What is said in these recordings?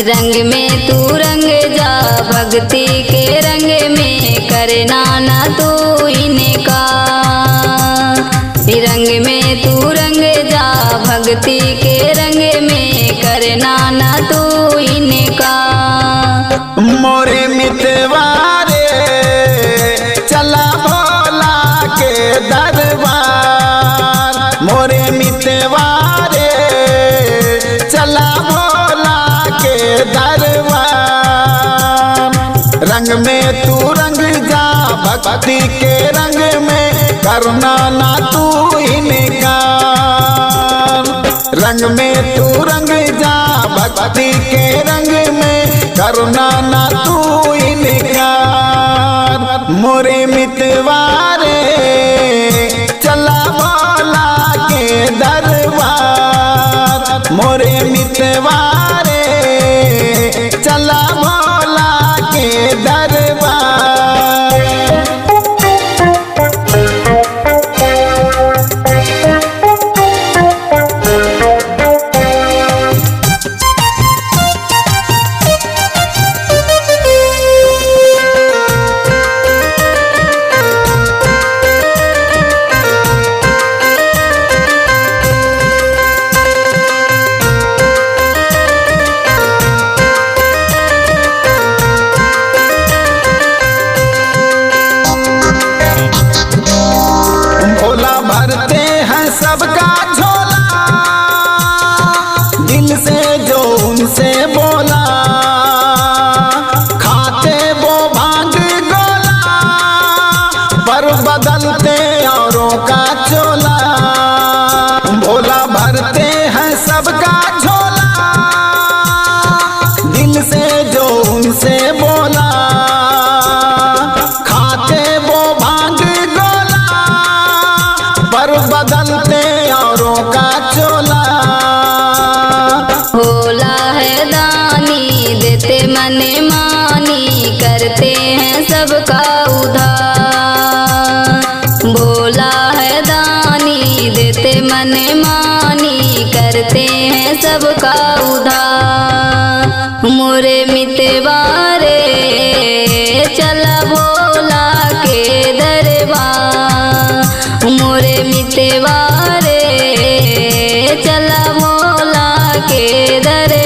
रंग में तू रंग जा भक्ति के रंग में करना ना तू इनका। रंग में तू रंग जा भक्ति के रंग में करना ना तू इनका। मोरे मितवारे चला भोला के दरबार, मोरे मितवारे चला भोला के दरबार। रंग में तू रंग जा भक्ति के रंग में करना ना तू इनका। रंग में तू रंग जा भक्ति के रंग में करना ना तू इनका। मोरे मितवारे चला भोला के दरबार, मोरे मितवारे चला भोला के दरबार। भोला भरते हैं सबका झोला, दिल से जो उनसे बोला। खाते वो भांग गोला, पर बदलते औरों का चोला। भोला भरते हैं सबका झोला, दिल से जो उनसे बोला। खाते वो भांग गोला, पर बदलते औरों का चोला। भोला है दानी देते मने मानी करते हैं सबका उधार। भोला है दानी देते मने मानी करते हैं सबका उधार। मोरे मितवारे चला भोला के दरबार, मोरे मितवारे चला भोला के दरबार।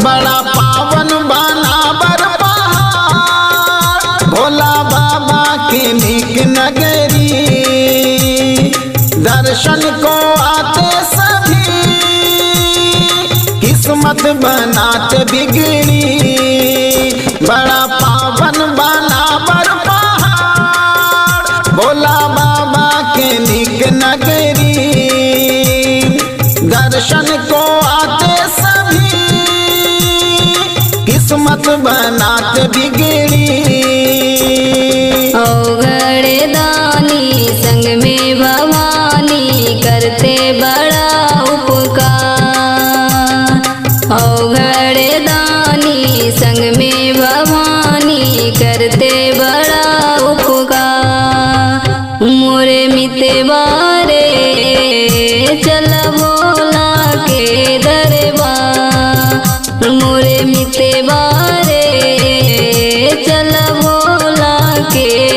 बड़ा पावन बनावर पहाड़, भोला बाबा की नीक नगरी। दर्शन को आते सभी किस्मत बनाते बिगड़ी। बड़ा पावन बनावर पहाड़, भोला बाबा के नीक नगरी। दर्शन को आते सभी किस्मत बनाते बिगड़ी। औघड़ दानी संग में भवानी करते बड़ा उपकार। औघड़ दानी संग में भवानी करते बड़ा उपकार। मोरे मितवारे चला भोला के दरबार, मोरे मितवारे चला भोला के